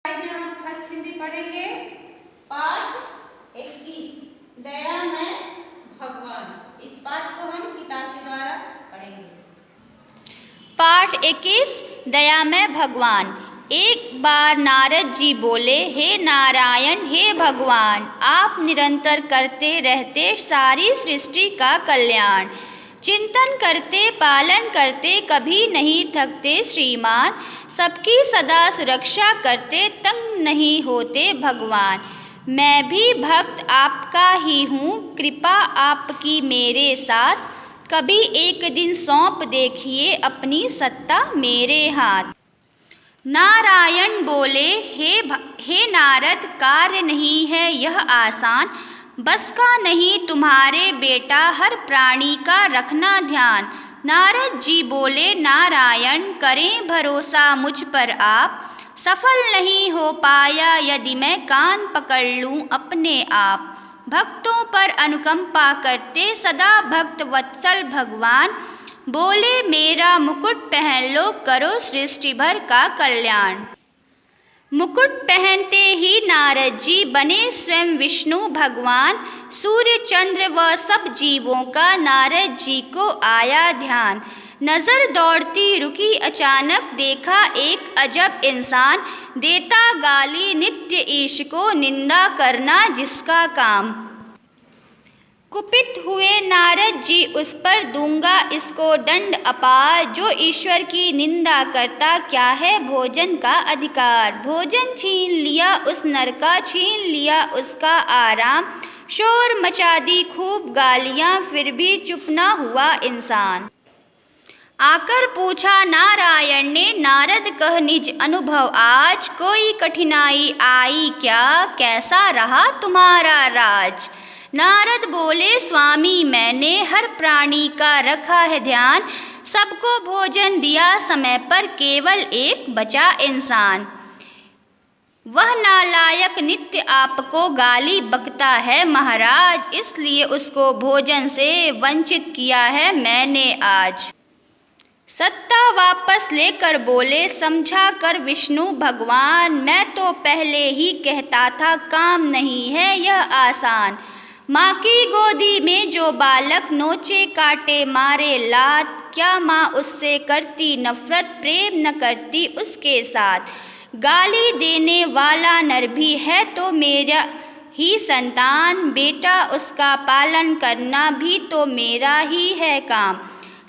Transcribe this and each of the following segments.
में हम फर्स्ट हिंदी पढ़ेंगे पाठ 21 दया में भगवान। इस पाठ को हम किताब के द्वारा पढ़ेंगे। पाठ 21 दया में भगवान। एक बार नारद जी बोले, हे नारायण, हे भगवान, आप निरंतर करते रहते सारी सृष्टि का कल्याण, चिंतन करते पालन करते कभी नहीं थकते श्रीमान, सबकी सदा सुरक्षा करते तंग नहीं होते भगवान। मैं भी भक्त आपका ही हूँ, कृपा आपकी मेरे साथ, कभी एक दिन सौंप देखिए अपनी सत्ता मेरे हाथ। नारायण बोले, हे नारद, कार्य नहीं है यह आसान, बस का नहीं तुम्हारे बेटा हर प्राणी का रखना ध्यान। नारद जी बोले, नारायण, करें भरोसा मुझ पर आप, सफल नहीं हो पाया यदि मैं कान पकड़ लूँ अपने आप। भक्तों पर अनुकंपा करते सदा भक्त वत्सल भगवान, बोले मेरा मुकुट पहन लो, करो सृष्टि भर का कल्याण। मुकुट पहनते ही नारद जी बने स्वयं विष्णु भगवान, सूर्य चंद्र व सब जीवों का नारद जी को आया ध्यान। नजर दौड़ती रुकी अचानक, देखा एक अजब इंसान, देता गाली नित्य ईश को, निंदा करना जिसका काम। कुपित हुए नारद जी, उस पर दूंगा इसको दंड अपार, जो ईश्वर की निंदा करता क्या है भोजन का अधिकार। भोजन छीन लिया उस नर का, छीन लिया उसका आराम, शोर मचा दी खूब गालियां, फिर भी चुप न हुआ इंसान। आकर पूछा नारायण ने, नारद कह निज अनुभव आज, कोई कठिनाई आई क्या, कैसा रहा तुम्हारा राज। नारद बोले, स्वामी मैंने हर प्राणी का रखा है ध्यान, सबको भोजन दिया समय पर, केवल एक बचा इंसान। वह नालायक नित्य आपको गाली बकता है महाराज, इसलिए उसको भोजन से वंचित किया है मैंने आज। सत्ता वापस लेकर बोले, समझा कर विष्णु भगवान, मैं तो पहले ही कहता था काम नहीं है यह आसान। माँ की गोदी में जो बालक नोचे काटे मारे लात, क्या माँ उससे करती नफरत, प्रेम न करती उसके साथ। गाली देने वाला नर भी है तो मेरा ही संतान, बेटा उसका पालन करना भी तो मेरा ही है काम।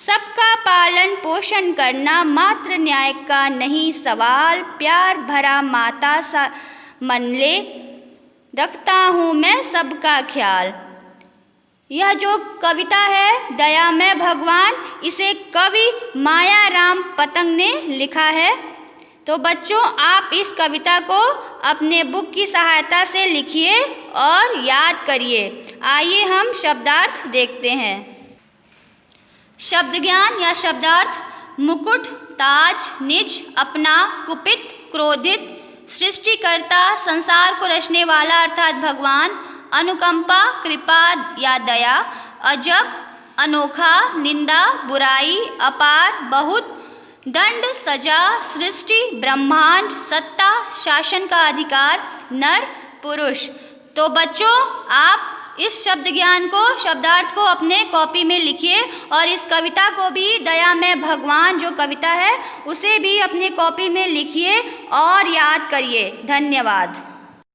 सबका पालन पोषण करना मात्र न्याय का नहीं सवाल, प्यार भरा माता सा मन ले, रखता हूँ मैं सबका ख्याल। यह जो कविता है दया में भगवान, इसे कवि माया राम पतंग ने लिखा है। तो बच्चों, आप इस कविता को अपने बुक की सहायता से लिखिए और याद करिए। आइए हम शब्दार्थ देखते हैं। शब्द ज्ञान या शब्दार्थ: मुकुट, ताज, निज, अपना, कुपित, क्रोधित, सृष्टिकर्ता, संसार को रचने वाला अर्थात भगवान, अनुकंपा, कृपा या दया, अजब, अनोखा, निंदा, बुराई, अपार, बहुत, दंड, सजा, सृष्टि, ब्रह्मांड, सत्ता, शासन का अधिकार, नर, पुरुष। तो बच्चों, आप इस शब्द ज्ञान को, शब्दार्थ को अपने कॉपी में लिखिए और इस कविता को भी, दया में भगवान जो कविता है उसे भी अपने कॉपी में लिखिए और याद करिए। धन्यवाद।